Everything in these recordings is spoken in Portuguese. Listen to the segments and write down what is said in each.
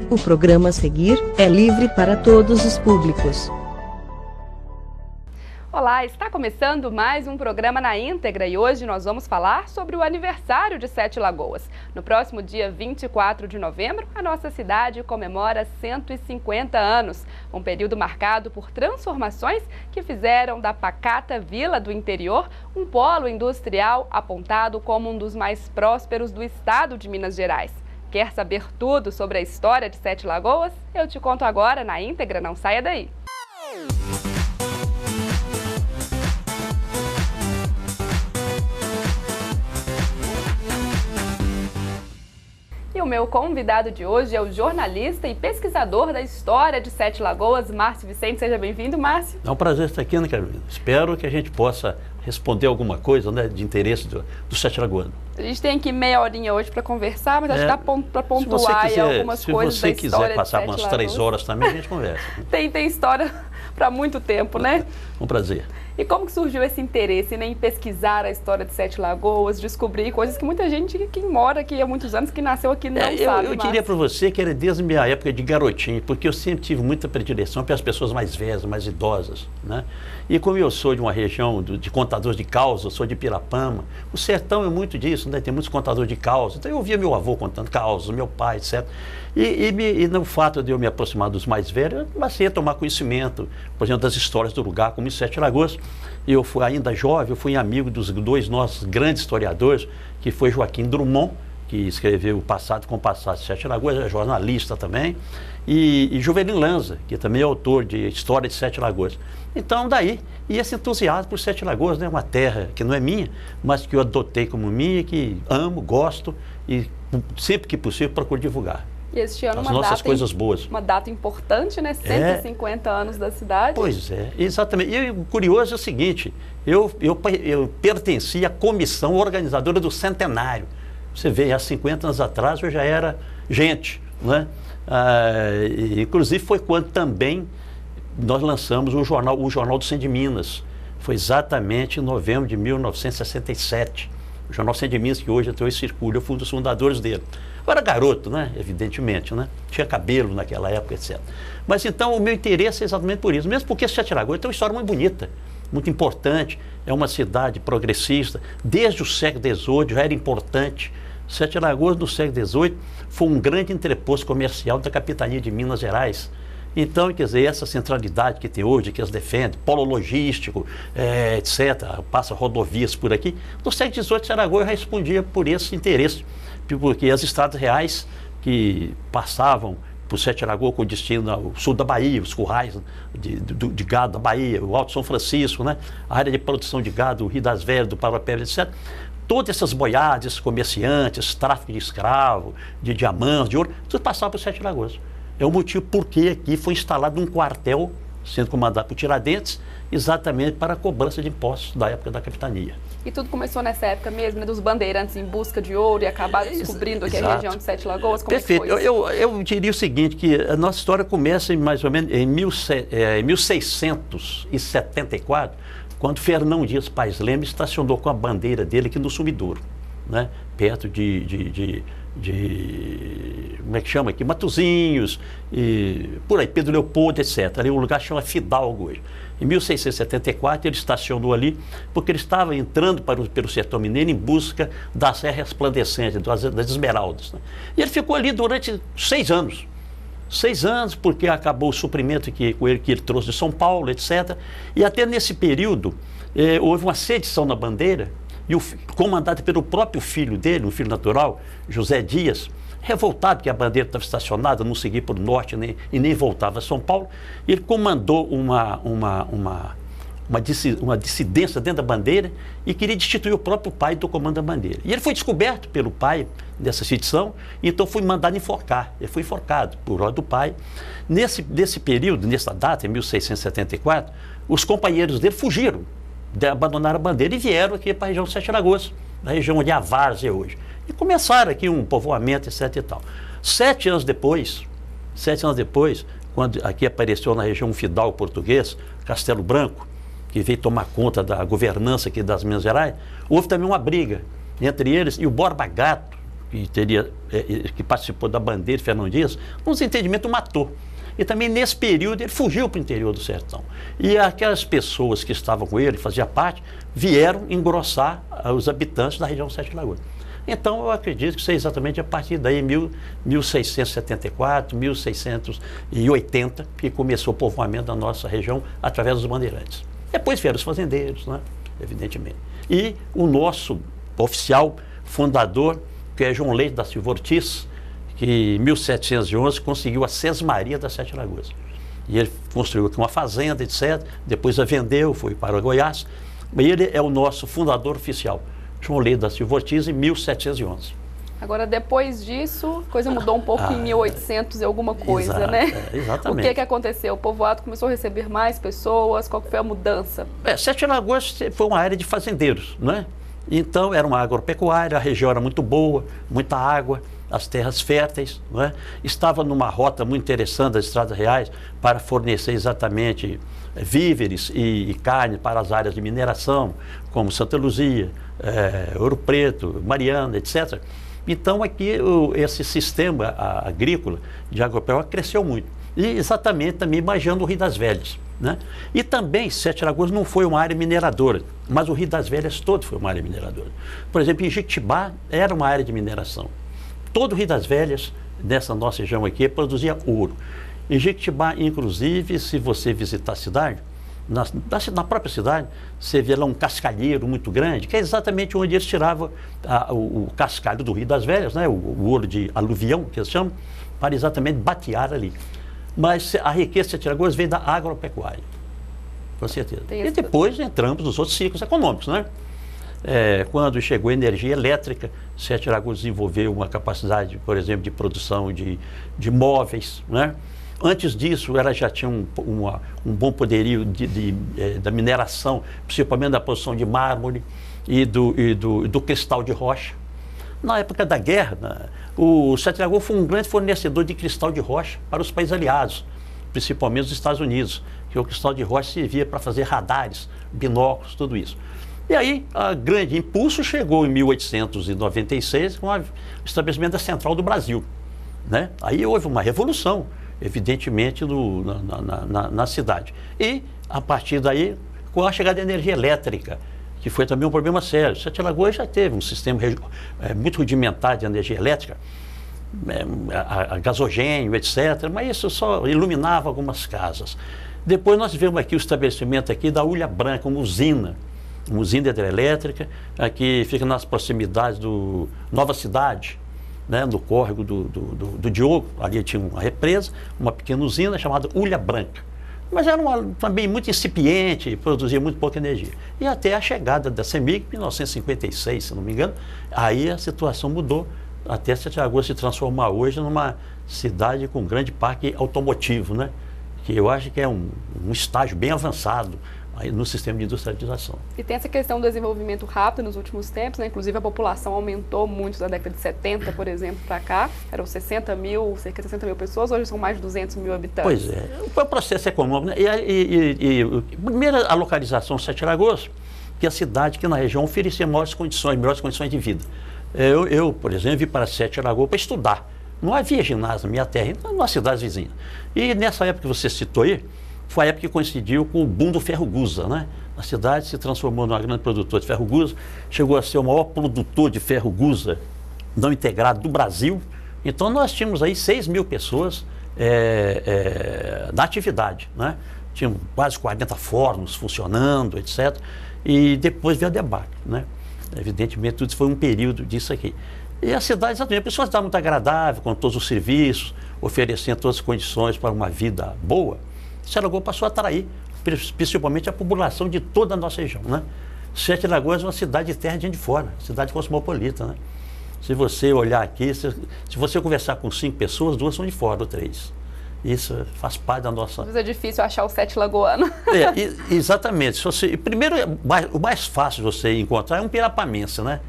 O programa a seguir é livre para todos os públicos. Olá, está começando mais um programa na íntegra e hoje nós vamos falar sobre o aniversário de Sete Lagoas. No próximo dia 24 de novembro, a nossa cidade comemora 150 anos, um período marcado por transformações que fizeram da pacata vila do interior um polo industrial apontado como um dos mais prósperos do estado de Minas Gerais. Quer saber tudo sobre a história de Sete Lagoas? Eu te conto agora na íntegra, não saia daí! E o meu convidado de hoje é o jornalista e pesquisador da história de Sete Lagoas, Márcio Vicente. Seja bem-vindo, Márcio. É um prazer estar aqui, Ana Carolina. Espero que a gente possa responder alguma coisa, né, de interesse do Sete Lagoas. A gente tem aqui meia horinha hoje para conversar, mas acho que dá para pontuar algumas coisas da história de Sete Lagoas. Se você quiser passar umas 3 horas também, a gente conversa. Tem história para muito tempo, né? Um prazer. E como que surgiu esse interesse, né, em pesquisar a história de Sete Lagoas, descobrir coisas que muita gente que mora aqui há muitos anos, que nasceu aqui, não sabe. Eu diria para você que era desde a minha época de garotinho, porque eu sempre tive muita predileção pelas pessoas mais velhas, mais idosas, né? E como eu sou de uma região de contadores de causa, sou de Pirapama, o sertão é muito disso, né? Tem muitos contadores de causa. Então eu ouvia meu avô contando causas, meu pai, etc. E no fato de eu me aproximar dos mais velhos, eu comecei a tomar conhecimento, por exemplo, das histórias do lugar, como em Sete Lagoas. Eu fui ainda jovem, eu fui amigo dos dois nossos grandes historiadores, que foi Joaquim Drummond, que escreveu O Passado com o Passado de Sete Lagoas, é jornalista também, e Juvelin Lanza, que também é autor de História de Sete Lagoas. Então, daí, e esse entusiasmo por Sete Lagoas, né, uma terra que não é minha, mas que eu adotei como minha, que amo, gosto e sempre que possível procuro divulgar. E este ano as nossas coisas boas. Uma data importante, né? 150 anos da cidade. Pois é, exatamente. E o curioso é o seguinte, eu pertenci à comissão organizadora do centenário. Você vê, há 50 anos atrás eu já era gente, né? Inclusive foi quando também nós lançamos o Jornal do Cem de Minas. Foi exatamente em novembro de 1967. O Jornal Cem de Minas, que hoje até hoje circula, eu fui um dos fundadores dele. Eu era garoto, né? Evidentemente, né? Tinha cabelo naquela época, etc. Mas então o meu interesse é exatamente por isso. Mesmo porque Sete Lagoas tem uma história muito bonita, muito importante. É uma cidade progressista. Desde o século XVIII já era importante. Sete Lagoas, no século XVIII, foi um grande entreposto comercial da capitania de Minas Gerais. Então, quer dizer, essa centralidade que tem hoje, que eles defendem, polo logístico, etc., passa rodovias por aqui, no século XVIII, Sete Lagoas respondia por esse interesse, porque as estradas reais que passavam por Sete Lagoas com destino ao sul da Bahia, os currais de gado da Bahia, o Alto São Francisco, né? A área de produção de gado, o Rio das Velhas, do Paropeba, etc., todas essas boiadas, comerciantes, tráfico de escravo, de diamantes, de ouro, tudo passava por Sete Lagoas. É o motivo por que aqui foi instalado um quartel, sendo comandado por Tiradentes, exatamente para a cobrança de impostos da época da capitania. E tudo começou nessa época mesmo, né, dos bandeirantes em busca de ouro e acabaram descobrindo aqui a região de Sete Lagoas? Como Perfeito. É que foi? Eu diria o seguinte, que a nossa história começa em mais ou menos em 1674, quando Fernão Dias Pais Leme estacionou com a bandeira dele aqui no Sumidouro, né, perto como é que chama aqui? Matozinhos, e por aí, Pedro Leopoldo, etc. Ali o lugar chama Fidalgo hoje. Em 1674 ele estacionou ali porque ele estava entrando pelo sertão mineiro em busca da Serra Resplandecente, das Esmeraldas, né? E ele ficou ali durante 6 anos. 6 anos, porque acabou o suprimento que ele trouxe de São Paulo, etc. E até nesse período houve uma sedição na bandeira, comandado pelo próprio filho dele, um filho natural, José Dias, revoltado que a bandeira estava estacionada, não seguia para o norte e nem voltava a São Paulo. Ele comandou uma dissidência dentro da bandeira e queria destituir o próprio pai do comando da bandeira. E ele foi descoberto pelo pai dessa sedição, então foi mandado enforcar. Ele foi enforcado por ordem do pai. Nesse período, nessa data, em 1674, os companheiros dele fugiram, abandonaram a bandeira e vieram aqui para a região de Sete Lagoas, na região onde é a Várzea hoje. E começaram aqui um povoamento, etc. e tal. 7 anos depois, quando aqui apareceu na região um fidalgo português, Castelo Branco, que veio tomar conta da governança aqui das Minas Gerais, houve também uma briga entre eles e o Borba Gato, que participou da bandeira de Fernão Dias, no desentendimento matou. E também nesse período ele fugiu para o interior do sertão. E aquelas pessoas que estavam com ele, faziam parte, vieram engrossar os habitantes da região Sete Lagoas. Então eu acredito que isso é exatamente a partir daí, 1674, 1680, que começou o povoamento da nossa região através dos bandeirantes. Depois vieram os fazendeiros, né? Evidentemente. E o nosso oficial fundador, que é João Leite da Silva Ortiz, que em 1711 conseguiu a Sesmaria das Sete Lagoas. E ele construiu aqui uma fazenda, etc. Depois a vendeu, foi para Goiás. E ele é o nosso fundador oficial, João Leite da Silva Ortiz, em 1711. Agora, depois disso, a coisa mudou um pouco em 1800 e alguma coisa, né? Exatamente. O que aconteceu? O povoado começou a receber mais pessoas? Qual foi a mudança? Sete Lagoas foi uma área de fazendeiros, né? Então, era uma agropecuária, a região era muito boa, muita água, as terras férteis, não é? Estava numa rota muito interessante das estradas reais para fornecer exatamente víveres e carne para as áreas de mineração, como Santa Luzia, Ouro Preto, Mariana, etc. Então, aqui esse sistema agrícola de agropecuária cresceu muito. E exatamente também imaginando o Rio das Velhas, né? E também Sete Lagoas não foi uma área mineradora, mas o Rio das Velhas todo foi uma área mineradora. Por exemplo, em Jequitibá era uma área de mineração. Todo o Rio das Velhas, nessa nossa região aqui, produzia ouro. Em Jequitibá, inclusive, se você visitar a cidade, na própria cidade, você vê lá um cascalheiro muito grande, que é exatamente onde eles tiravam o cascalho do Rio das Velhas, né? O ouro de aluvião, que eles chamam, para exatamente batear ali. Mas a riqueza de Sete Lagoas veio da agropecuária, com certeza. E depois entramos nos outros ciclos econômicos, né? Quando chegou a energia elétrica, Sete Lagoas desenvolveu uma capacidade, por exemplo, de produção de móveis, né? Antes disso, ela já tinha um bom poderio da mineração, principalmente da produção de mármore e do cristal de rocha. Na época da guerra, o Sete Lagoas foi um grande fornecedor de cristal de rocha para os países aliados, principalmente os Estados Unidos, que o cristal de rocha servia para fazer radares, binóculos, tudo isso. E aí, a grande impulso chegou em 1896 com o estabelecimento da Central do Brasil, né? Aí houve uma revolução, evidentemente, na cidade. E, a partir daí, com a chegada da energia elétrica, que foi também um problema sério. Sete Lagoas já teve um sistema muito rudimentar de energia elétrica, a gasogênio, etc., mas isso só iluminava algumas casas. Depois nós vemos aqui o estabelecimento aqui da Ulha Branca, uma usina hidrelétrica, aqui fica nas proximidades do Nova Cidade, né, no córrego do Diogo. Ali tinha uma represa, uma pequena usina chamada Ulha Branca. Mas era também muito incipiente, produzia muito pouca energia. E até a chegada da CEMIG, em 1956, se não me engano, aí a situação mudou, até Sete Lagoas se transformar hoje numa cidade com um grande parque automotivo, né? Que eu acho que é um estágio bem avançado aí no sistema de industrialização. E tem essa questão do desenvolvimento rápido nos últimos tempos, né? Inclusive a população aumentou muito da década de 70, por exemplo, para cá. Eram cerca de 60 mil pessoas, hoje são mais de 200 mil habitantes. Pois é, foi um processo econômico, né? Primeiro a localização de Sete Lagoas, que é a cidade que na região oferecia melhores condições de vida. Eu, por exemplo, vim para Sete Lagoas para estudar. Não havia ginásio na minha terra, então nas cidades vizinhas. E nessa época que você citou aí, foi a época que coincidiu com o boom do ferro-gusa, né? A cidade se transformou numa grande produtora de ferro-gusa, chegou a ser o maior produtor de ferro-gusa não integrado do Brasil. Então nós tínhamos aí 6 mil pessoas na atividade, né? Tínhamos quase 40 fornos funcionando, etc. E depois veio a debacle, né? Evidentemente tudo isso foi um período disso aqui. E a cidade, exatamente, a pessoa estava muito agradável, com todos os serviços, oferecendo todas as condições para uma vida boa. Sete Lagoas passou a atrair, principalmente a população de toda a nossa região, né? Sete Lagoas é uma cidade de terra de gente de fora, cidade cosmopolita, né? Se você olhar aqui, se você conversar com 5 pessoas, 2 são de fora, ou 3. Isso faz parte da nossa... Às vezes é difícil achar o Sete Lagoano. Exatamente. Primeiro, o mais fácil de você encontrar é um pirapamense, né?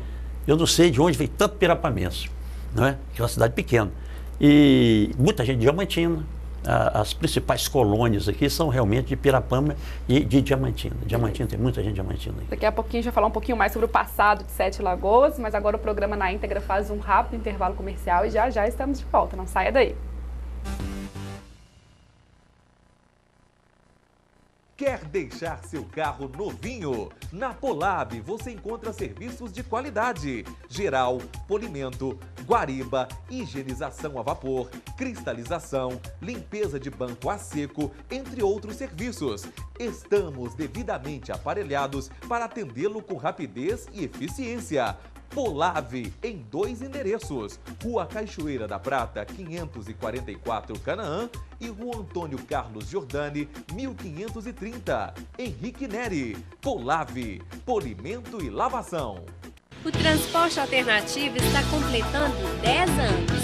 Eu não sei de onde veio tanto pirapamense, não é? Que é uma cidade pequena. E muita gente de Diamantina, as principais colônias aqui são realmente de Pirapama e de Diamantina. Diamantina, tem muita gente de Diamantina aí. Daqui a pouquinho a gente vai falar um pouquinho mais sobre o passado de Sete Lagoas, mas agora o programa Na Íntegra faz um rápido intervalo comercial e já já estamos de volta. Não saia daí. Quer deixar seu carro novinho? Na Polab você encontra serviços de qualidade: geral, polimento, guariba, higienização a vapor, cristalização, limpeza de banco a seco, entre outros serviços. Estamos devidamente aparelhados para atendê-lo com rapidez e eficiência. Polave em 2 endereços: Rua Cachoeira da Prata, 544 Canaã e Rua Antônio Carlos Giordani, 1530. Henrique Neri. Polave, polimento e lavação. O transporte alternativo está completando 10 anos.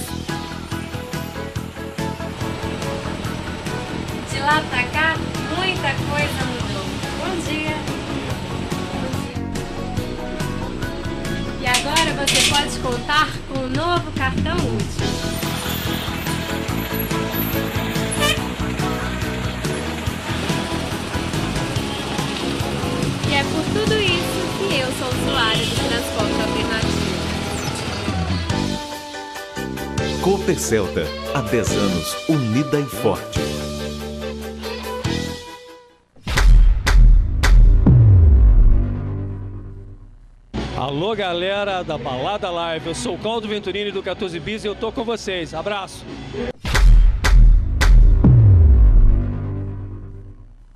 De lá pra cá, muita coisa mudou. Bom dia! E agora você pode contar com o novo cartão útil. E é por tudo isso que eu sou usuário do transporte alternativo. Copercelta, há 10 anos, unida e forte. Alô, galera da Balada Live, eu sou o Caldo Venturini do 14 Bis e eu tô com vocês. Abraço!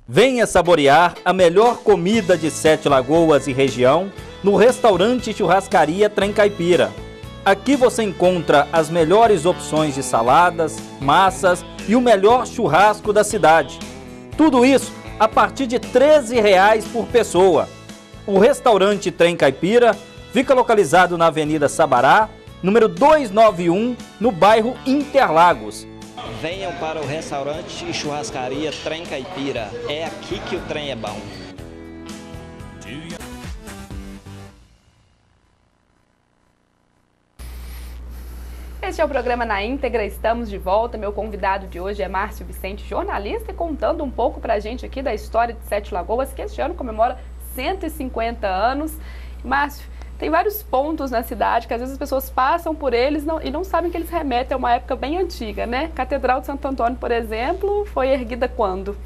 Venha saborear a melhor comida de Sete Lagoas e região no restaurante Churrascaria Trem Caipira. Aqui você encontra as melhores opções de saladas, massas e o melhor churrasco da cidade. Tudo isso a partir de R$ 13,00 por pessoa. O restaurante Trem Caipira fica localizado na Avenida Sabará, número 291, no bairro Interlagos. Venham para o restaurante e churrascaria Trem Caipira. É aqui que o trem é bom. Este é o programa Na Íntegra, estamos de volta. Meu convidado de hoje é Márcio Vicente, jornalista, e contando um pouco pra gente aqui da história de Sete Lagoas, que este ano comemora 150 anos. Márcio, tem vários pontos na cidade que às vezes as pessoas passam por eles e não sabem que eles remetem a uma época bem antiga, né? Catedral de Santo Antônio, por exemplo, foi erguida quando?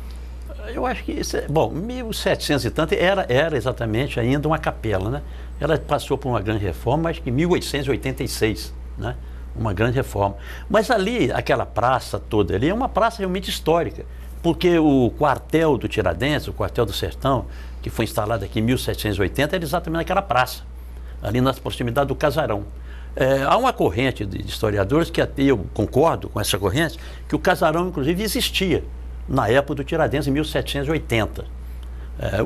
Eu acho que, 1700 e tanto era exatamente ainda uma capela, né? Ela passou por uma grande reforma, acho que em 1886, né? Uma grande reforma. Mas ali, aquela praça toda ali, é uma praça realmente histórica, porque o quartel do Tiradentes, o quartel do Sertão, que foi instalado aqui em 1780, era exatamente naquela praça, ali nas proximidades do Casarão. Há uma corrente de historiadores que até eu concordo com essa corrente, que o Casarão, inclusive, existia na época do Tiradentes, em 1780.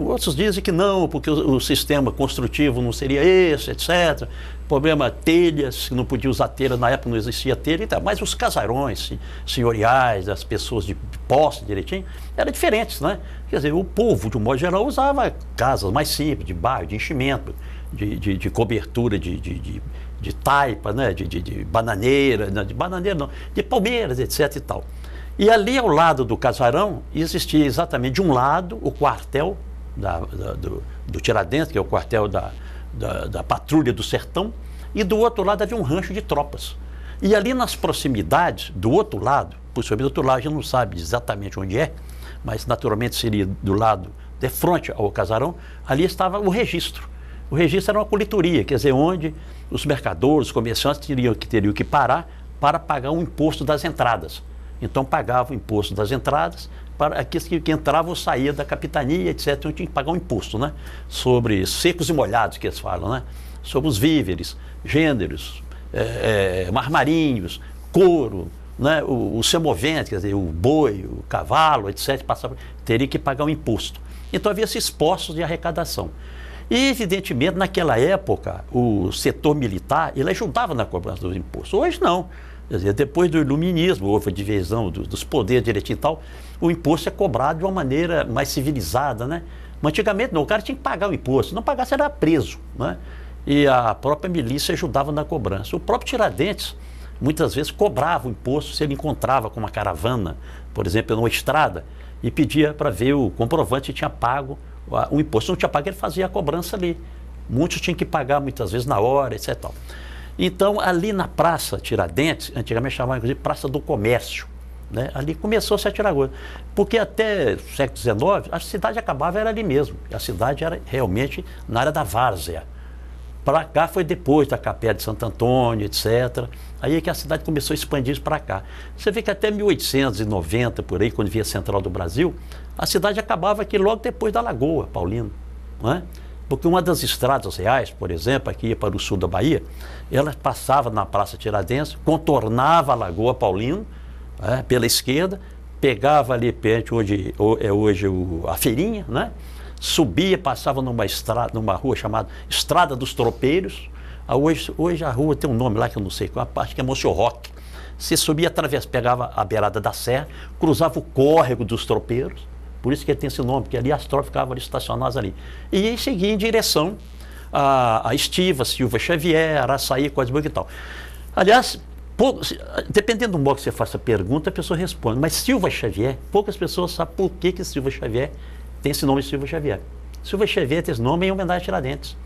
Outros dizem que não, porque o sistema construtivo não seria esse, etc. Problema telhas, que não podia usar telha, na época não existia telha e tal. Mas os casarões senhoriais, as pessoas de posse direitinho, eram diferentes, né? Quer dizer, o povo, de um modo geral, usava casas mais simples, de bairro, de enchimento, de cobertura de taipa, né? De bananeira, não, de bananeira não, de palmeiras, etc. e tal. E ali ao lado do casarão existia exatamente de um lado o quartel do Tiradentes, que é o quartel da patrulha do Sertão, e do outro lado havia um rancho de tropas. E ali nas proximidades, do outro lado, por sobre do outro lado a gente não sabe exatamente onde é, mas naturalmente seria do lado de frente ao casarão, ali estava o registro. O registro era uma coletoria, quer dizer, onde os mercadores, os comerciantes teriam que parar para pagar o imposto das entradas. Então pagava o imposto das entradas para aqueles que entravam ou saíam da capitania, etc. Então tinha que pagar um imposto, né? Sobre secos e molhados, que eles falam, né? Sobre os víveres, gêneros, marmarinhos, couro, né? O semovente, quer dizer, o boi, o cavalo, etc. Teria que pagar um imposto. Então havia esses postos de arrecadação. E, evidentemente, naquela época, o setor militar, ele ajudava na cobrança dos impostos. Hoje não. Quer dizer, depois do iluminismo, houve a divisão dos poderes direitinho e tal, o imposto é cobrado de uma maneira mais civilizada, né? Mas antigamente não, o cara tinha que pagar o imposto, se não pagasse era preso, né? E a própria milícia ajudava na cobrança. O próprio Tiradentes, muitas vezes cobrava o imposto se ele encontrava com uma caravana, por exemplo, numa estrada, e pedia para ver o comprovante que tinha pago o imposto. Se não tinha pago, ele fazia a cobrança ali. Muitos tinham que pagar muitas vezes na hora, etc. Então, ali na Praça Tiradentes, antigamente chamava inclusive Praça do Comércio, né? Ali começou Sete Lagoas, porque até o século XIX a cidade acabava era ali mesmo, a cidade era realmente na área da várzea. Para cá foi depois da Capela de Santo Antônio, etc. Aí é que a cidade começou a expandir para cá. Você vê que até 1890, por aí, quando via a Central do Brasil, a cidade acabava aqui logo depois da Lagoa Paulina, não é? Porque uma das estradas reais, por exemplo, aqui ia para o sul da Bahia, ela passava na Praça Tiradentes, contornava a Lagoa Paulino, pela esquerda, pegava ali perto onde é hoje a feirinha, né? Subia, passava numa rua chamada Estrada dos Tropeiros. Hoje a rua tem um nome lá que eu não sei, uma parte que é Monsenhor Roque. Você subia, pegava a beirada da serra, cruzava o córrego dos Tropeiros, por isso que ele tem esse nome, porque ali as tropas ficavam ali estacionadas ali. E aí seguia em direção a Estiva, Silva Xavier, Araçaí, Cosmoc e tal. Aliás, dependendo do modo que você faça a pergunta, a pessoa responde. Mas Silva Xavier, poucas pessoas sabem por que Silva Xavier tem esse nome de Silva Xavier. Silva Xavier tem esse nome em homenagem a Tiradentes.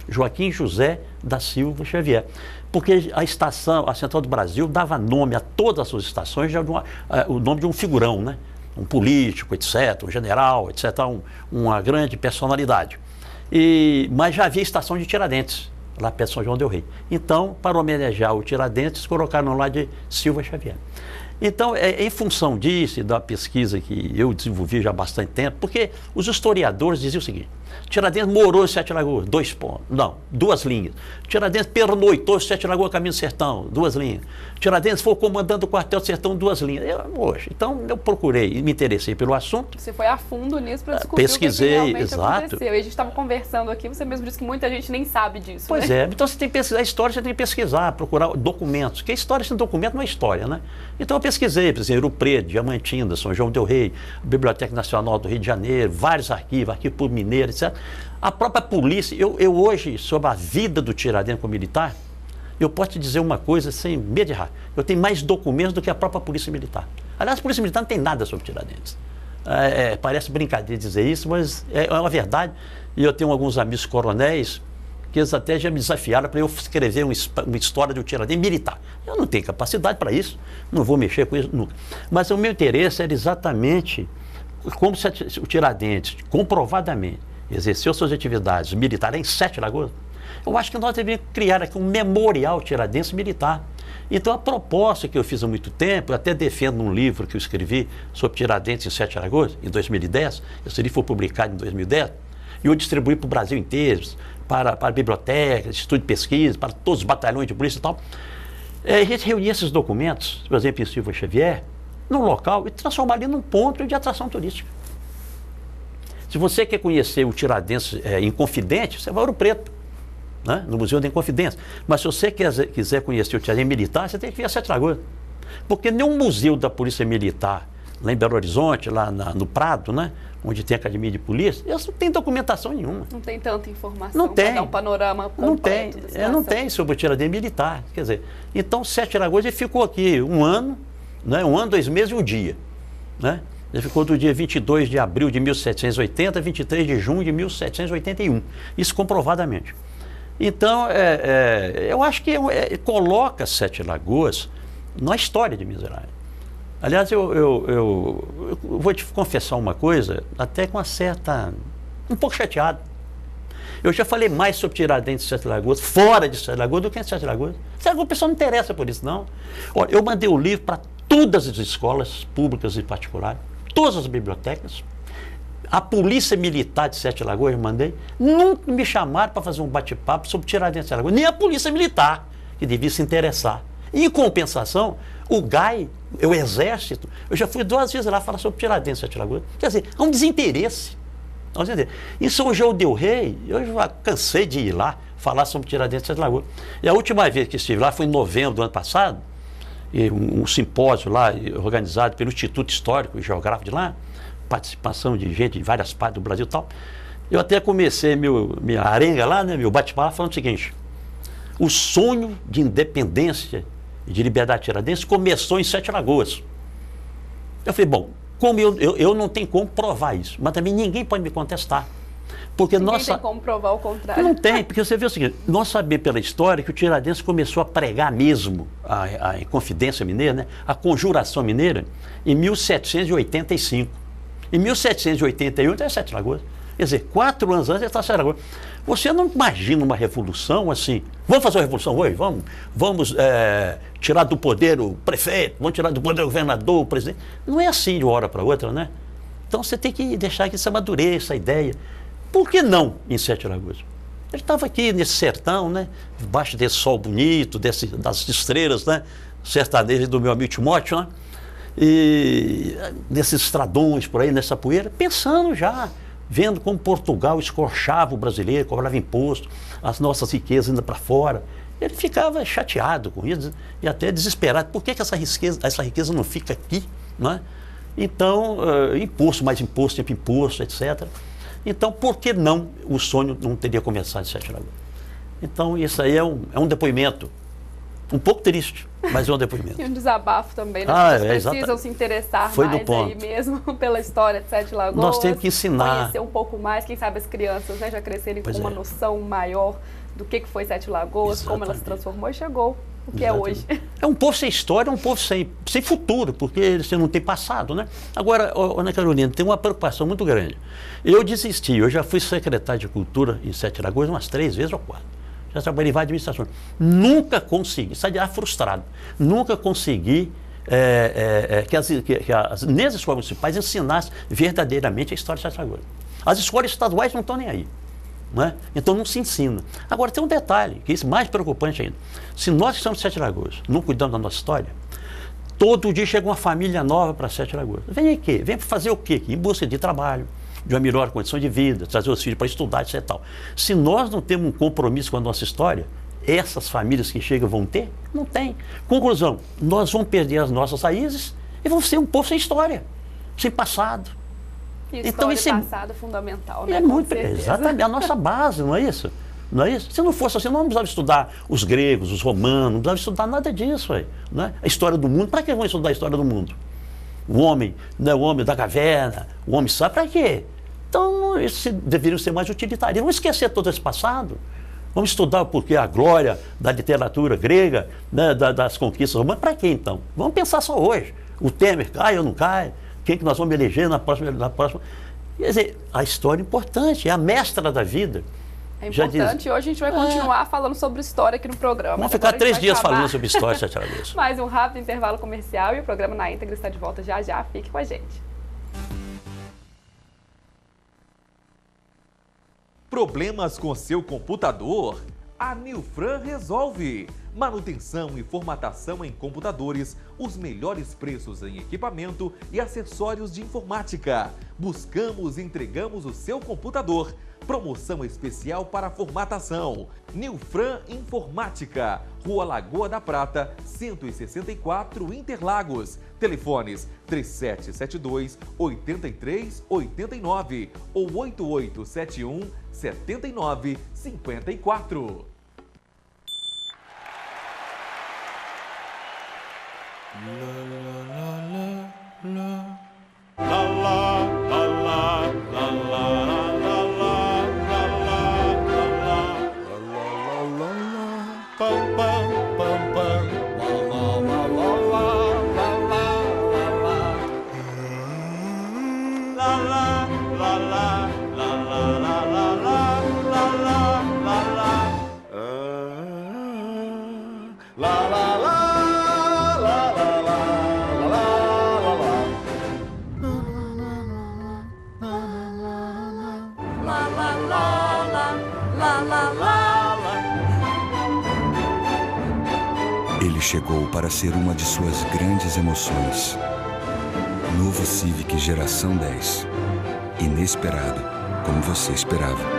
Joaquim José da Silva Xavier. Porque a estação, a Central do Brasil, dava nome a todas as suas estações, o nome de um figurão, né? Um político, etc., um general, etc., uma grande personalidade. Mas já havia estação de Tiradentes, lá perto de São João del Rei. Então, para homenagear o Tiradentes, colocaram lá de Silva Xavier. Então, em função disso e da pesquisa que eu desenvolvi já há bastante tempo, porque os historiadores diziam o seguinte: Tiradentes morou em Sete Lagoas, 2 pontos, não, 2 linhas. Tiradentes pernoitou em Sete Lagoas, Caminho do Sertão, 2 linhas. Tiradentes foi o comandante do quartel do Sertão, 2 linhas. Então, eu procurei e me interessei pelo assunto. Você foi a fundo nisso para descobrir pesquisei, o que realmente exato. aconteceu. E a gente estava conversando aqui, você mesmo disse que muita gente nem sabe disso, Pois né? então você tem que pesquisar a história, você tem que pesquisar, procurar documentos, porque a história sem documento não é história, né? Então eu pesquisei, por exemplo, Rio Preto, Diamantina, São João del Rei, Biblioteca Nacional do Rio de Janeiro, vários arquivo Público Mineiro, etc. A própria polícia, eu hoje, sobre a vida do Tiradentes como militar, eu posso te dizer uma coisa sem medo de errar. Eu tenho mais documentos do que a própria Polícia Militar. Aliás, a Polícia Militar não tem nada sobre Tiradentes. Parece brincadeira dizer isso, mas é uma verdade. E eu tenho alguns amigos coronéis que eles até já me desafiaram para eu escrever uma história do Tiradentes militar. Eu não tenho capacidade para isso, não vou mexer com isso nunca. Mas o meu interesse era exatamente como se o Tiradentes, comprovadamente, exerceu suas atividades militares em Sete Lagoas. Eu acho que nós deveríamos criar aqui um memorial Tiradentes militar. Então, a proposta que eu fiz há muito tempo, eu até defendo num livro que eu escrevi sobre Tiradentes em Sete Lagoas, em 2010, esse livro foi publicado em 2010, e eu distribuí para o Brasil inteiro, para bibliotecas, estudo de pesquisa, para todos os batalhões de polícia e tal. A gente reunia esses documentos, por exemplo, em Silva Xavier, num local e transformar ali num ponto de atração turística. Se você quer conhecer o Tiradentes Inconfidente, você vai ao Ouro Preto, né? No Museu da Inconfidência. Mas se você quiser conhecer o Tiradentes Militar, você tem que vir a Sete Lagoas. Porque nenhum museu da Polícia Militar, lá em Belo Horizonte, lá no Prado, né? Onde tem a Academia de Polícia, eles não tem documentação nenhuma. Não tem tanta informação para dar um panorama completo da situação. Não tem sobre o Tiradentes Militar. Quer dizer, então Sete Lagoas ele ficou aqui 1 ano, né? 1 ano, 2 meses e 1 dia, né? Ele ficou do dia 22 de abril de 1780 a 23 de junho de 1781. Isso comprovadamente. Então, eu acho que coloca Sete Lagoas na história de Minas Gerais. Aliás, eu vou te confessar uma coisa, até com um pouco chateado. Eu já falei mais sobre Tiradentes de Sete Lagoas, fora de Sete Lagoas, do que em Sete Lagoas. Sete Lagoas, o pessoal não interessa por isso, não. Olha, eu mandei o livro para todas as escolas públicas e particulares, todas as bibliotecas. A Polícia Militar de Sete Lagoas, eu mandei, nunca me chamaram para fazer um bate-papo sobre Tiradentes de Sete Lagoas, nem a Polícia Militar, que devia se interessar. E, em compensação, o GAI, o Exército, eu já fui 2 vezes lá falar sobre Tiradentes de Sete Lagoas. Quer dizer, há um desinteresse. Em São João del Rei, eu já cansei de ir lá falar sobre Tiradentes de Sete Lagoas. E a última vez que estive lá foi em novembro do ano passado, e um simpósio lá organizado pelo Instituto Histórico e Geográfico de lá, participação de gente de várias partes do Brasil e tal. Eu até comecei minha arenga lá, né, meu bate-papo, falando o seguinte: o sonho de independência de Liberdade Tiradentes começou em Sete Lagoas. Eu falei, bom, como eu não tenho como provar isso, mas também ninguém pode me contestar. Porque ninguém tem como provar o contrário. Não tem, porque você vê o seguinte, nós sabemos pela história que o Tiradentes começou a pregar mesmo a Inconfidência Mineira, né, a Conjuração Mineira, em 1785. Em 1781 é Sete Lagoas. Quer dizer, 4 anos antes ele está em Sete Lagoas. Você não imagina uma revolução assim, vamos fazer uma revolução hoje, vamos tirar do poder o prefeito, vamos tirar do poder o governador, o presidente. Não é assim de uma hora para outra, né? Então você tem que deixar que isso amadureça, essa ideia. Por que não em Sete Lagoas? Ele estava aqui nesse sertão, né? Debaixo desse sol bonito, das estrelas, né? Sertanejas do meu amigo Timóteo, né? E nesses estradões por aí, nessa poeira, pensando já, vendo como Portugal escorchava o brasileiro, cobrava imposto, as nossas riquezas indo para fora. Ele ficava chateado com isso e até desesperado. Por que essa riqueza não fica aqui? Né? Então, imposto, mais imposto, sempre imposto, etc. Então, por que não o sonho não teria começado em Sete Lagoas? Então, isso aí é um depoimento um pouco triste, mas é um depoimento. E um desabafo também, né? As pessoas precisam se interessar mais aí mesmo pela história de Sete Lagoas. Nós temos que ensinar. Conhecer um pouco mais, quem sabe as crianças, né, já crescerem com uma noção maior do que foi Sete Lagoas, como ela se transformou e chegou o que é hoje. É um povo sem história, um povo sem futuro, porque você não tem passado, né? Agora, Ana Carolina, tem uma preocupação muito grande. Eu desisti, eu já fui secretário de Cultura em Sete Lagoas umas 3 vezes ou 4. Já trabalhei em várias administrações. Nunca consegui, saí frustrado, nunca consegui que as escolas municipais ensinassem verdadeiramente a história de Sete Lagoas. As escolas estaduais não estão nem aí. Não é? Então não se ensina. Agora tem um detalhe, que é mais preocupante ainda. Se nós que somos de Sete Lagoas não cuidamos da nossa história, todo dia chega uma família nova para Sete Lagoas. Vem aqui, vem para fazer o quê? Em busca de trabalho, de uma melhor condição de vida, trazer os filhos para estudar, etc. Tal. Se nós não temos um compromisso com a nossa história, essas famílias que chegam vão ter? Não tem. Conclusão, nós vamos perder as nossas raízes e vamos ser um povo sem história, sem passado. E então isso passado é fundamental, né? É muito, exatamente, a nossa base, não é isso? Não é isso? Se não fosse assim, não precisava estudar os gregos, os romanos, não precisava estudar nada disso, né? A história do mundo, para que vão estudar a história do mundo? O homem, né, o homem da caverna, o homem sabe para quê? Então, isso deveria ser mais utilitário. Vamos esquecer todo esse passado. Vamos estudar o porquê, a glória da literatura grega, né, das conquistas romanas. Para quê, então? Vamos pensar só hoje. O Temer cai ou não cai? Quem que nós vamos eleger na próxima? Quer dizer, a história é importante, é a mestra da vida. É importante, e hoje a gente vai continuar falando sobre história aqui no programa. Vamos ficar 3 dias falando sobre história de Sete Lagoas. Mais um rápido intervalo comercial e o programa Na Íntegra está de volta já já. Fique com a gente. Problemas com seu computador? A Nilfran resolve. Manutenção e formatação em computadores, os melhores preços em equipamento e acessórios de informática. Buscamos e entregamos o seu computador. Promoção especial para formatação. Nilfran Informática, Rua Lagoa da Prata, 164, Interlagos. Telefones 3772-8389 ou 8871-7954. Ele chegou para ser uma de suas grandes emoções. Novo Civic Geração 10. Inesperado, como você esperava.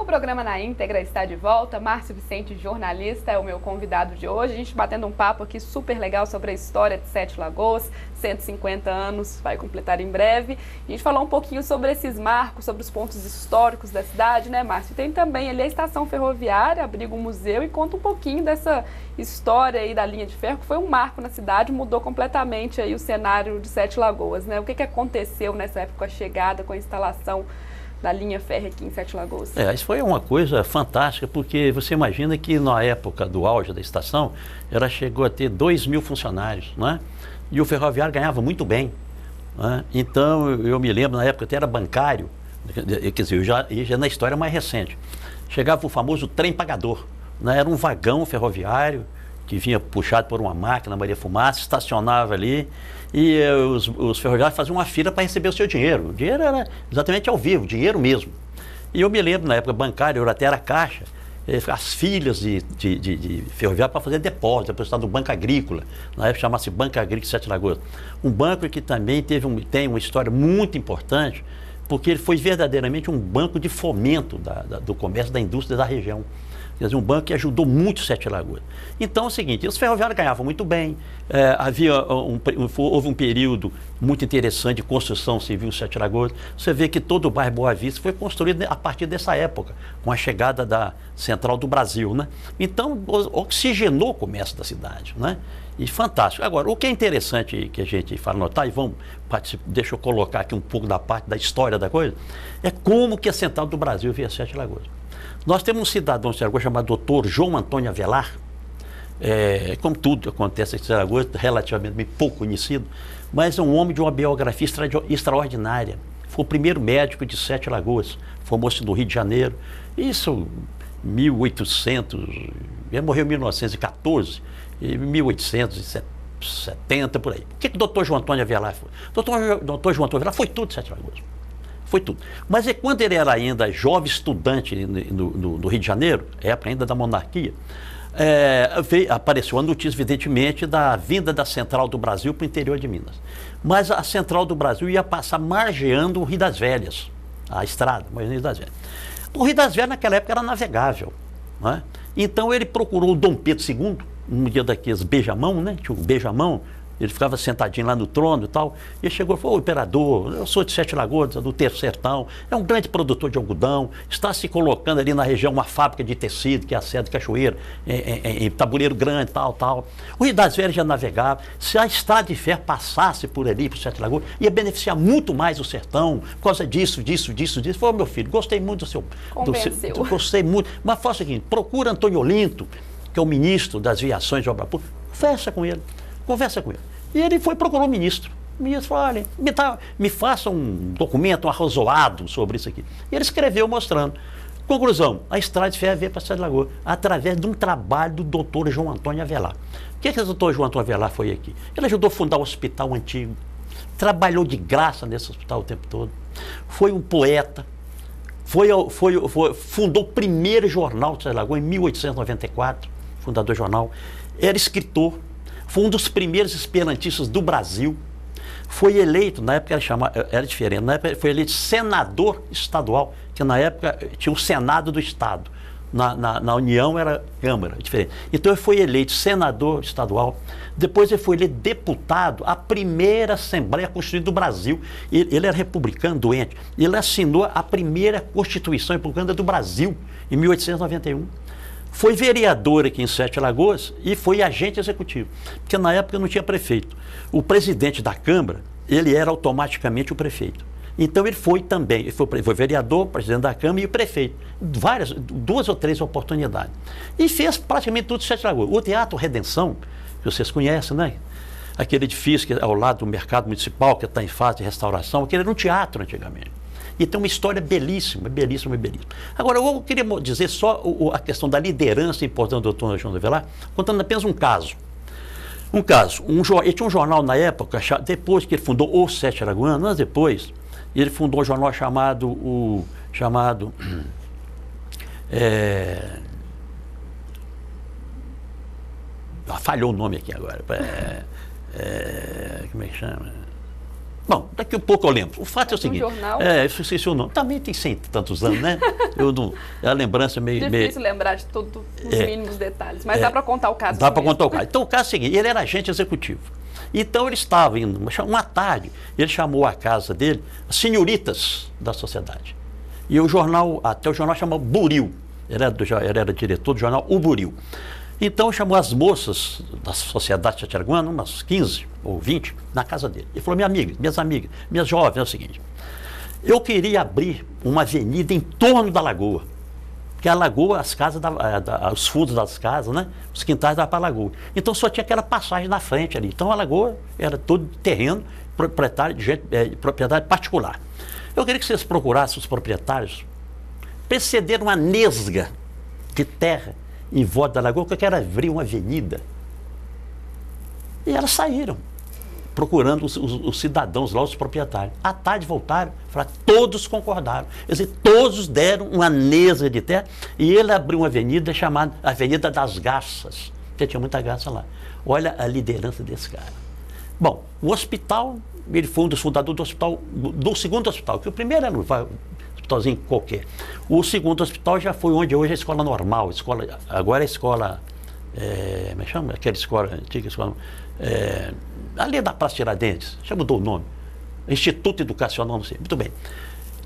programa Na Íntegra está de volta. Márcio Vicente, jornalista, é o meu convidado de hoje. A gente batendo um papo aqui super legal sobre a história de Sete Lagoas, 150 anos, vai completar em breve. A gente falou um pouquinho sobre esses marcos, sobre os pontos históricos da cidade, né, Márcio? Tem também ali a estação ferroviária, abriga um museu e conta um pouquinho dessa história aí da linha de ferro, que foi um marco na cidade, mudou completamente aí o cenário de Sete Lagoas, né? O que aconteceu nessa época com a chegada, com a instalação da linha férrea aqui em Sete Lagoas? Isso foi uma coisa fantástica, porque você imagina que na época do auge da estação, ela chegou a ter 2.000 funcionários, né? E o ferroviário ganhava muito bem, né? Então, eu me lembro, na época eu até era bancário, quer dizer, eu já na história mais recente, chegava o famoso trem pagador, né? Era um vagão ferroviário que vinha puxado por uma máquina, Maria Fumaça, estacionava ali, e os ferroviários faziam uma fila para receber o seu dinheiro. O dinheiro era exatamente ao vivo, dinheiro mesmo. E eu me lembro, na época bancária, eu até era caixa, as filas de ferroviário para fazer depósito, depositado no Banco Agrícola, na época chamava-se Banco Agrícola Sete Lagoas. Um banco que também tem uma história muito importante, porque ele foi verdadeiramente um banco de fomento do comércio, da indústria da região. Quer dizer, um banco que ajudou muito Sete Lagoas. Então é o seguinte, os ferroviários ganhavam muito bem, houve um período muito interessante de construção civil em Sete Lagoas. Você vê que todo o bairro Boa Vista foi construído a partir dessa época, com a chegada da Central do Brasil, né? Então oxigenou o comércio da cidade, né? E fantástico. Agora, o que é interessante que a gente fala notar, e deixa eu colocar aqui um pouco da parte da história da coisa, é como que a Central do Brasil veio a Sete Lagoas. Nós temos um cidadão de Sete Lagoas chamado Dr. João Antônio Avelar, como tudo acontece em Sete Lagoas, relativamente pouco conhecido, mas é um homem de uma biografia extraordinária. Foi o primeiro médico de Sete Lagoas, formou-se no Rio de Janeiro, isso 1800, ele morreu em 1914, em 1870, por aí. O que o doutor João Antônio Avelar foi? Doutor João Antônio Avelar foi tudo de Sete Lagoas. Foi tudo. Mas quando ele era ainda jovem estudante no Rio de Janeiro, época ainda da monarquia, apareceu a notícia, evidentemente, da vinda da Central do Brasil para o interior de Minas. Mas a Central do Brasil ia passar margeando o Rio das Velhas, a estrada, mas o Rio das Velhas. O Rio das Velhas naquela época era navegável, né? Então ele procurou o Dom Pedro II, um dia daqueles beijamão, né? Tinha um beijamão. Ele ficava sentadinho lá no trono e tal, e ele chegou e falou: "Ô, imperador, eu sou de Sete Lagoas, do Terço Sertão, é um grande produtor de algodão, está se colocando ali na região uma fábrica de tecido, que é a Serra do Cachoeiro, em Tabuleiro Grande, tal. O Rio das Velhas já navegava, se a estrada de ferro passasse por ali, por Sete Lagoas, ia beneficiar muito mais o sertão, por causa disso. Falou: "Meu filho, gostei muito do seu... Convenceu. Gostei muito, mas faz o seguinte, procura Antônio Olinto, que é o ministro das Viações de Obra Pública, conversa com ele. E ele procurou o ministro. O ministro falou: "Olha, me faça um documento arrazoado sobre isso aqui." E ele escreveu mostrando. Conclusão: a estrada de ferro veio para Sete Lagoas através de um trabalho do doutor João Antônio Avelar. O que o doutor João Antônio Avelar foi aqui? Ele ajudou a fundar o hospital antigo, trabalhou de graça nesse hospital o tempo todo, foi um poeta, fundou o primeiro jornal de Sete Lagoas em 1894, fundador do jornal, era escritor, foi um dos primeiros esperantistas do Brasil, foi eleito, na época era diferente, na época foi eleito senador estadual, que na época tinha o Senado do Estado, na União era Câmara, diferente. Então ele foi eleito senador estadual, depois ele foi eleito deputado, a primeira Assembleia Constituinte do Brasil, ele era republicano doente, ele assinou a primeira Constituição Republicana do Brasil, em 1891. Foi vereador aqui em Sete Lagoas e foi agente executivo, porque na época não tinha prefeito. O presidente da Câmara, ele era automaticamente o prefeito. Então ele foi também, ele foi vereador, presidente da Câmara e prefeito, duas ou três oportunidades. E fez praticamente tudo em Sete Lagoas. O Teatro Redenção, que vocês conhecem, né? Aquele edifício que é ao lado do mercado municipal, que está em fase de restauração, aquele era um teatro antigamente. E tem uma história belíssima. Agora, eu queria dizer só a questão da liderança importante do doutor João Avelar, contando apenas um caso. Ele tinha um jornal na época, depois que ele fundou o Sete Lagoas, anos depois, ele fundou um jornal chamado falhou o nome aqui agora. Como é que chama? Bom, daqui a pouco eu lembro. O fato é o seguinte. Jornal... eu esqueci o nome. Também tem 100 e tantos anos, né? É a lembrança meio... Difícil lembrar de todos os mínimos detalhes, mas dá para contar o caso. Dá para contar o caso. Então, o caso é o seguinte, ele era agente executivo. Então, ele estava indo, uma tarde, ele chamou a casa dele as senhoritas da sociedade. E o jornal, até o jornal chamava Buril. Ele era diretor do jornal O Buril. Então, chamou as moças da sociedade tchatiraguana, umas 15 ou 20, na casa dele. Ele falou, minhas amigas, minhas jovens, é o seguinte, eu queria abrir uma avenida em torno da lagoa, porque a lagoa, as casas, os fundos das casas, né, os quintais davam para a lagoa. Então, só tinha aquela passagem na frente ali. Então, a lagoa era todo terreno, propriedade particular. Eu queria que vocês procurassem os proprietários, precederam uma nesga de terra em volta da lagoa, porque eu quero abrir uma avenida. E elas saíram, procurando os cidadãos lá, os proprietários. À tarde voltaram, falaram, todos concordaram. Quer dizer, todos deram uma nesga de terra e ele abriu uma avenida chamada Avenida das Garças, porque tinha muita garça lá. Olha a liderança desse cara. Bom, o hospital, ele foi um dos fundadores do hospital, do segundo hospital, que o primeiro era um hospitalzinho qualquer. O segundo hospital já foi onde hoje é a escola normal, agora é a escola, como é que chama? Aquela escola, antiga escola, ali da Praça Tiradentes, já mudou o nome, Instituto Educacional, não sei, muito bem.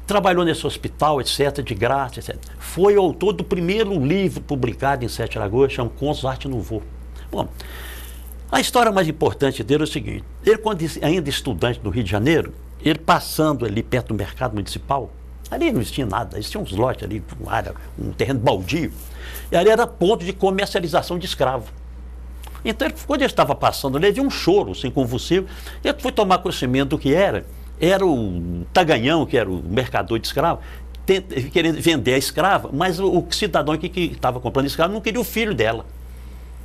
Trabalhou nesse hospital, etc., de graça, etc. Foi autor do primeiro livro publicado em Sete Lagoas, chama Contos Arte Nouveau. Bom, a história mais importante dele é o seguinte, ele quando ainda estudante do Rio de Janeiro, ele passando ali perto do mercado municipal, ali não existia nada, existia uns lotes ali, uma área, um terreno baldio, e ali era ponto de comercialização de escravo. Então, quando ele estava passando ali, ele viu um choro, assim, convulsivo, ele foi tomar conhecimento do que era o Taganhão, que era o mercador de escravo, querendo vender a escrava, mas o cidadão que estava comprando escravo não queria o filho dela.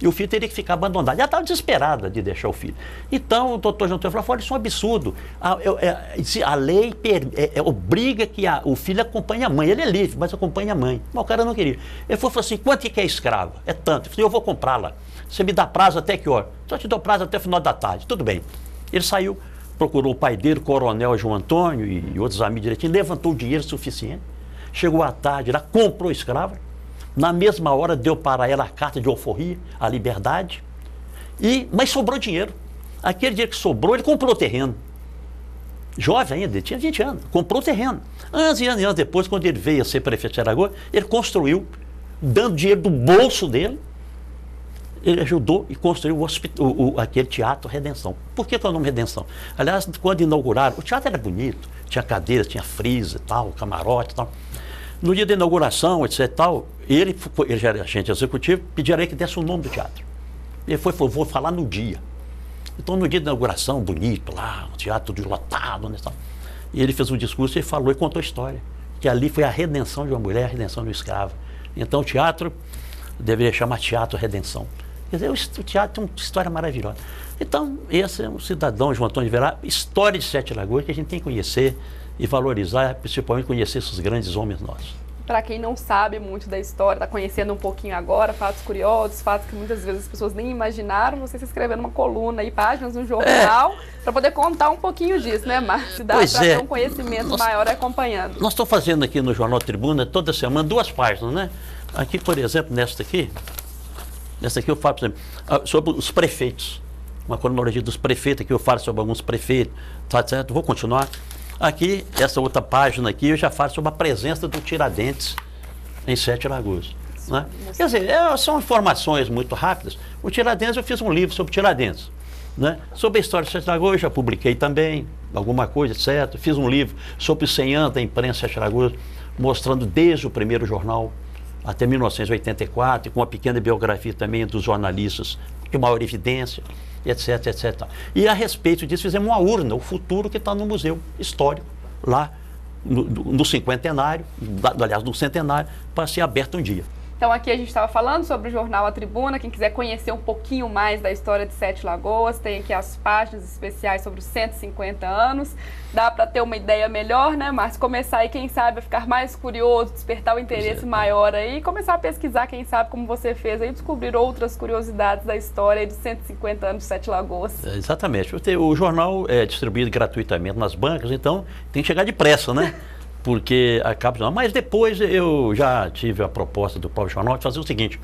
E o filho teria que ficar abandonado. Já estava desesperada de deixar o filho. Então, o doutor João Teófilo falou, isso é um absurdo. A lei obriga que o filho acompanhe a mãe. Ele é livre, mas acompanha a mãe. Mas o cara não queria. Ele falou assim, quanto que é escrava? É tanto. Eu falei, eu vou comprá-la. Você me dá prazo até que hora? Só te dou prazo até o final da tarde. Tudo bem. Ele saiu, procurou o pai dele, o coronel João Antônio e outros amigos direitinho, levantou o dinheiro suficiente. Chegou à tarde lá, comprou a escrava. Na mesma hora deu para ela a carta de alforria, a liberdade, mas sobrou dinheiro. Aquele dinheiro que sobrou, ele comprou o terreno. Jovem ainda, ele tinha 20 anos, comprou o terreno. Anos e anos depois, quando ele veio a ser prefeito de Aragoa, ele construiu, dando dinheiro do bolso dele, ele ajudou e construiu aquele Teatro Redenção. Por que é o nome Redenção? Aliás, quando inauguraram, o teatro era bonito, tinha cadeira, tinha frisa e tal, camarote e tal. No dia da inauguração, etc. Tal, ele já era agente executivo, pediram aí que desse o nome do teatro. Ele falou, vou falar no dia. Então, no dia da inauguração, bonito lá, um teatro de lotado, né, tal. E ele fez um discurso e falou e contou a história. Que ali foi a redenção de uma mulher, a redenção de um escravo. Então, o teatro deveria chamar Teatro Redenção. Quer dizer, o teatro tem uma história maravilhosa. Então, esse é um cidadão, João Antônio de Verá, história de Sete Lagoas que a gente tem que conhecer e valorizar, principalmente conhecer esses grandes homens nossos. Para quem não sabe muito da história, está conhecendo um pouquinho agora, fatos curiosos, fatos que muitas vezes as pessoas nem imaginaram, você se inscrevendo numa coluna e páginas no jornal, para poder contar um pouquinho disso, né, Márcio? Dá para ter um conhecimento maior acompanhando. Nós estamos fazendo aqui no Jornal Tribuna, toda semana, 2 páginas, né? Aqui, por exemplo, nesta aqui eu falo, por exemplo, sobre os prefeitos. Uma cronologia dos prefeitos, aqui eu falo sobre alguns prefeitos, tá certo? Vou continuar. Aqui, essa outra página aqui, eu já falo sobre a presença do Tiradentes em Sete Lagoas. Né? Quer dizer, são informações muito rápidas. O Tiradentes, eu fiz um livro sobre Tiradentes. Né? Sobre a história de Sete Lagoas, eu já publiquei também, alguma coisa, etc. Fiz um livro sobre os 100 anos da imprensa de Sete Lagoas, mostrando desde o primeiro jornal até 1984, com uma pequena biografia também dos jornalistas de maior evidência, etc, etc. E a respeito disso fizemos uma urna, o futuro que está no Museu Histórico, lá no cinquentenário, aliás, no centenário, para ser aberto um dia. Então aqui a gente estava falando sobre o jornal A Tribuna. Quem quiser conhecer um pouquinho mais da história de Sete Lagoas, tem aqui as páginas especiais sobre os 150 anos. Dá para ter uma ideia melhor, né, Márcio? Começar aí, quem sabe, a ficar mais curioso, despertar o interesse maior aí, começar a pesquisar, quem sabe, como você fez aí, descobrir outras curiosidades da história dos 150 anos de Sete Lagoas. Exatamente. O jornal é distribuído gratuitamente nas bancas, então tem que chegar depressa, né? Porque acaba... Mas depois eu já tive a proposta do próprio jornal de fazer o seguinte: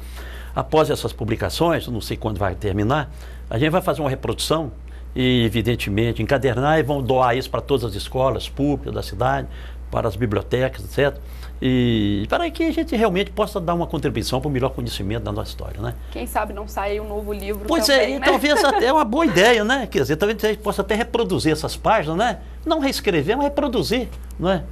após essas publicações, não sei quando vai terminar, a gente vai fazer uma reprodução e, evidentemente, encadernar e vão doar isso para todas as escolas públicas da cidade, para as bibliotecas, etc. E para que a gente realmente possa dar uma contribuição para o melhor conhecimento da nossa história, né? Quem sabe não sai um novo livro pois também, é, né? talvez até é uma boa ideia, né? Quer dizer, talvez a gente possa até reproduzir essas páginas, né? Não reescrever, mas reproduzir, né?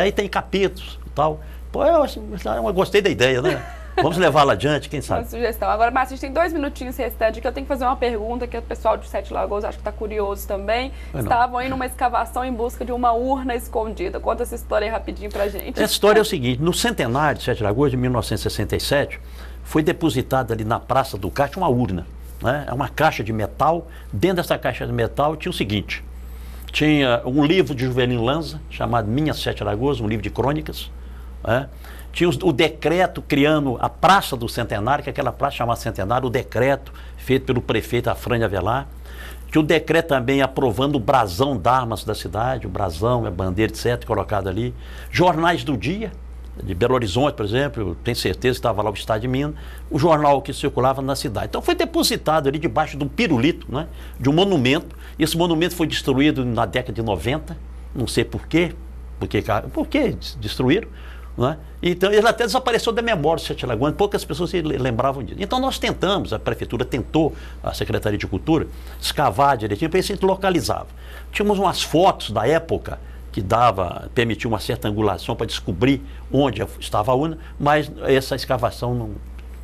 Aí tem capítulos e tal. Pô, eu gostei da ideia, né? Vamos levá-la adiante, quem sabe. Uma sugestão. Agora, Márcio, a gente tem 2 minutinhos restantes que eu tenho que fazer uma pergunta que o pessoal de Sete Lagoas acho que está curioso também. Estavam aí numa escavação em busca de uma urna escondida. Conta essa história aí rapidinho pra gente. Essa história é o seguinte: no centenário de Sete Lagoas, de 1967, foi depositada ali na Praça do Caixa uma urna, né? É uma caixa de metal. Dentro dessa caixa de metal tinha o seguinte: tinha um livro de Juvelino Lanza, chamado Minhas Sete Lagoas, um livro de crônicas, né? Tinha o decreto criando a Praça do Centenário, que é aquela praça chamada Centenário, o decreto feito pelo prefeito Afrânio Avelar. Tinha o decreto também aprovando o brasão de armas da cidade, o brasão, a bandeira, etc., colocado ali. Jornais do dia, de Belo Horizonte, por exemplo, eu tenho certeza que estava lá o Estado de Minas, o jornal que circulava na cidade. Então foi depositado ali debaixo de um pirulito, né, de um monumento. Esse monumento foi destruído na década de 90, não sei por quê, por que destruíram? Né? Então ele até desapareceu da memória do Sete Lagoas, poucas pessoas se lembravam disso. Então nós tentamos, a prefeitura tentou, a Secretaria de Cultura, escavar direitinho para ver se a gente localizava. Tínhamos umas fotos da época que permitia uma certa angulação para descobrir onde estava a urna, mas essa escavação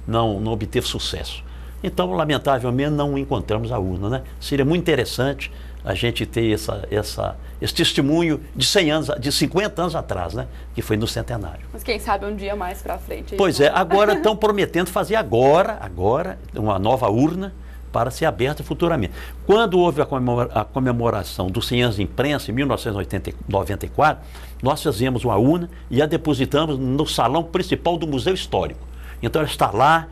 não obteve sucesso. Então, lamentavelmente, não encontramos a urna, né? Seria muito interessante a gente ter esse testemunho de 100 anos, de 50 anos atrás, né? Que foi no centenário. Mas quem sabe um dia mais para frente. Pois é, agora estão prometendo fazer agora uma nova urna para ser aberta futuramente. Quando houve a comemoração dos 100 anos de imprensa, em 1994, nós fizemos uma urna e a depositamos no salão principal do Museu Histórico. Então ela está lá,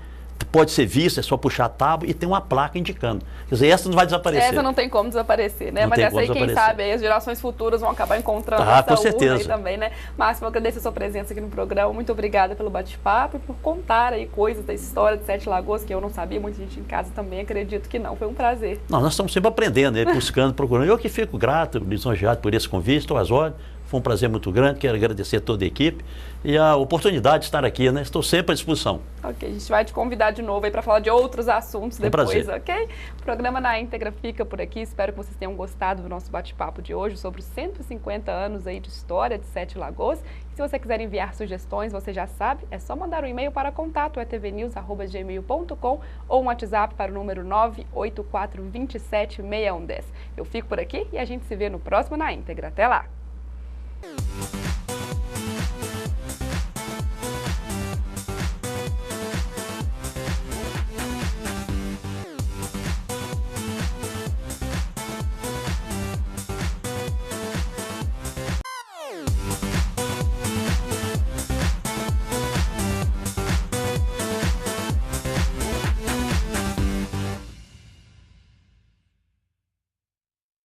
pode ser vista, é só puxar a tábua e tem uma placa indicando. Quer dizer, essa não vai desaparecer. Essa não tem como desaparecer, né? Não mas tem essa aí, como quem desaparecer. sabe, aí as gerações futuras vão acabar encontrando com essa certeza. urna aí também, né? Márcio, eu agradeço a sua presença aqui no programa. Muito obrigada pelo bate-papo e por contar aí coisas da história de Sete Lagoas que eu não sabia, muita gente em casa também acredito que não. Foi um prazer. Não, nós estamos sempre aprendendo, buscando, procurando. Eu que fico grato, lisonjeado por esse convite, estou às ordens. Foi um prazer muito grande, quero agradecer a toda a equipe e a oportunidade de estar aqui, né? Estou sempre à disposição. Ok, a gente vai te convidar de novo aí para falar de outros assuntos depois, prazer. Ok? O programa Na Íntegra fica por aqui, espero que vocês tenham gostado do nosso bate-papo de hoje sobre os 150 anos aí de história de Sete Lagoas. E se você quiser enviar sugestões, você já sabe, é só mandar um e-mail para contato@tvnews@gmail.com ou um WhatsApp para o número 984276110. Eu fico por aqui e a gente se vê no próximo Na Íntegra. Até lá!